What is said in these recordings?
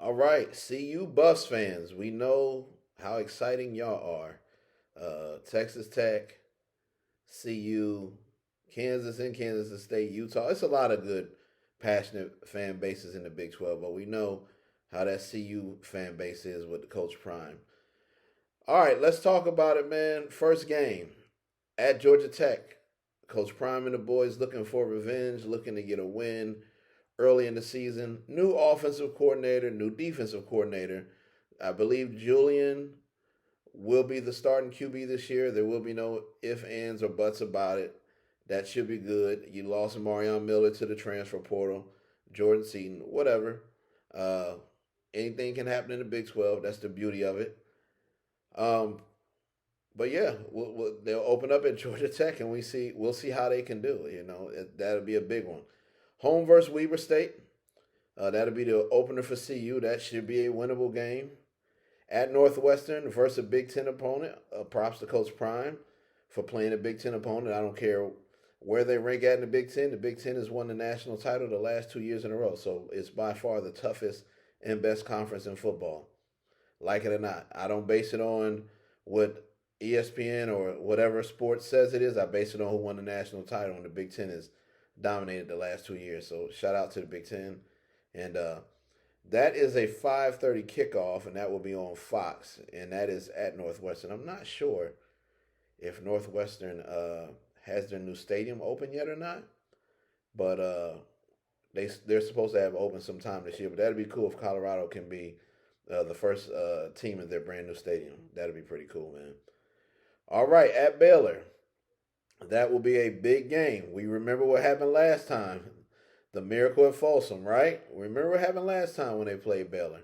All right, CU Buffs fans, we know how exciting y'all are. Texas Tech, CU, Kansas and Kansas State, Utah. It's a lot of good, passionate fan bases in the Big 12, but we know how that CU fan base is with the Coach Prime. All right, let's talk about it, man. First game at Georgia Tech. Coach Prime and the boys looking for revenge, looking to get a win early in the season. New offensive coordinator, new defensive coordinator. I believe Julian will be the starting QB this year. There will be no ifs, ands, or buts about it. That should be good. You lost Marion Miller to the transfer portal, Jordan Seaton, whatever. Uh, Anything can happen in the Big 12. That's the beauty of it. Um, but yeah, they'll open up at Georgia Tech, and we'll see how they can do. That'll be a big one. Home versus Weber State. That'll be the opener for CU. That should be a winnable game. At Northwestern versus a Big Ten opponent. Props to Coach Prime for playing a Big Ten opponent. I don't care where they rank at in the Big Ten. The Big Ten has won the national title the last 2 years in a row, so it's by far the toughest and best conference in football. Like it or not, I don't base it on what ESPN or whatever sports says it is. I base it on who won the national title, and the Big Ten has dominated the last 2 years. So shout out to the Big Ten, and that is a 5:30 kickoff, and that will be on Fox, and that is at Northwestern. I'm not sure if Northwestern has their new stadium open yet or not, but they're supposed to have open sometime this year. But that'd be cool if Colorado can be the first team in their brand new stadium. That'd be pretty cool, man. All right, at Baylor, that will be a big game. We remember what happened last time. The miracle at Folsom, right? Remember what happened last time when they played Baylor.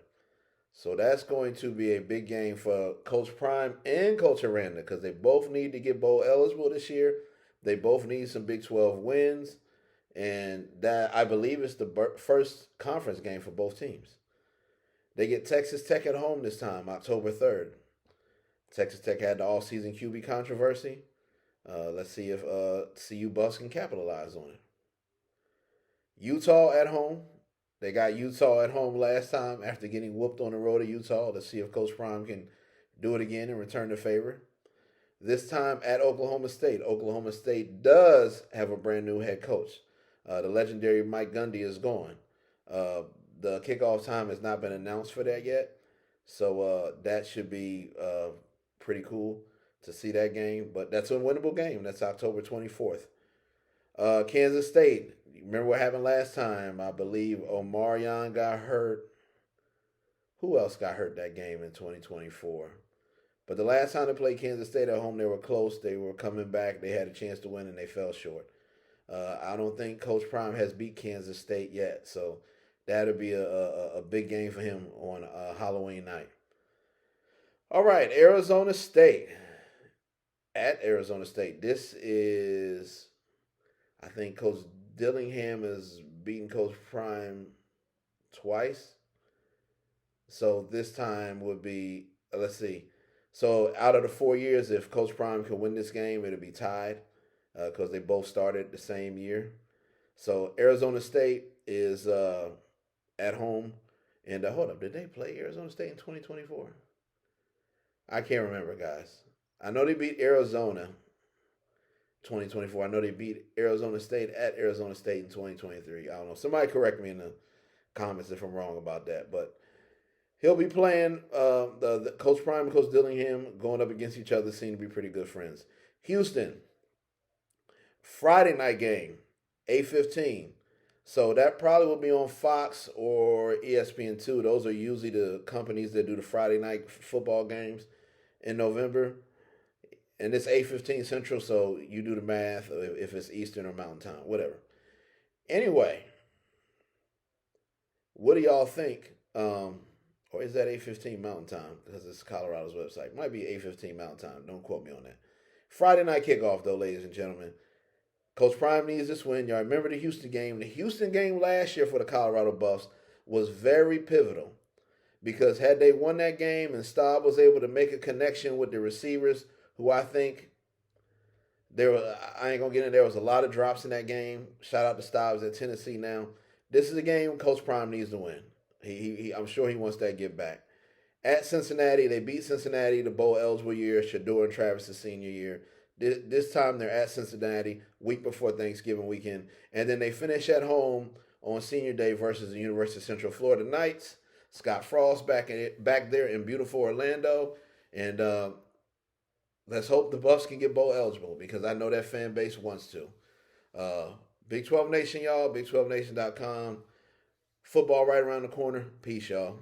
So that's going to be a big game for Coach Prime and Coach Aranda because they both need to get bowl eligible this year. They both need some Big 12 wins. And that, I believe, is the first conference game for both teams. They get Texas Tech at home this time, October 3rd. Texas Tech had the all-season QB controversy. Let's see if CU Buffs can capitalize on it. Utah at home. They got Utah at home last time after getting whooped on the road to Utah. Let's see if Coach Prime can do it again and return the favor. This time at Oklahoma State. Oklahoma State does have a brand new head coach. The legendary Mike Gundy is gone. The kickoff time has not been announced for that yet. So that should be pretty cool to see that game. But that's a winnable game. That's October 24th. Kansas State. Remember what happened last time? I believe Omarion got hurt. Who else got hurt that game in 2024? But the last time they played Kansas State at home, they were close. They were coming back. They had a chance to win, and they fell short. I don't think Coach Prime has beat Kansas State yet. So that'll be a big game for him on Halloween night. All right, Arizona State. At Arizona State. This is, I think, Coach Dillingham has beaten Coach Prime twice. So this time would be, let's see. So out of the 4 years, if Coach Prime can win this game, it'll be tied because they both started the same year. So Arizona State is at home. And hold up, did they play Arizona State in 2024? I can't remember, guys. I know they beat Arizona 2024. I know they beat Arizona State at Arizona State in 2023. I don't know. Somebody correct me in the comments if I'm wrong about that. But he'll be playing the Coach Prime and Coach Dillingham going up against each other. Seem to be pretty good friends. Houston, Friday night game, 8:15. So that probably will be on Fox or ESPN2. Those are usually the companies that do the Friday night football games in November. And it's 8:15 Central, so you do the math if it's Eastern or Mountain Time, whatever. Anyway, what do y'all think? Or is that 8:15 Mountain Time? Because it's Colorado's website. Might be 8:15 Mountain Time. Don't quote me on that. Friday night kickoff, though, ladies and gentlemen. Coach Prime needs this win. Y'all remember the Houston game? The Houston game last year for the Colorado Buffs was very pivotal because had they won that game and Staub was able to make a connection with the receivers, who I think I ain't gonna get in. There was a lot of drops in that game. Shout out to Staubs at Tennessee. Now this is a game Coach Prime needs to win. I'm sure he wants that get back. At Cincinnati, they beat Cincinnati the bowl eligible year, Shador and Travis's senior year. This time they're at Cincinnati week before Thanksgiving weekend, and then they finish at home on Senior Day versus the University of Central Florida Knights. Scott Frost back there in beautiful Orlando, and let's hope the Buffs can get bowl eligible because I know that fan base wants to. Uh, Big 12 Nation, y'all. Big12Nation.com. Football right around the corner. Peace, y'all.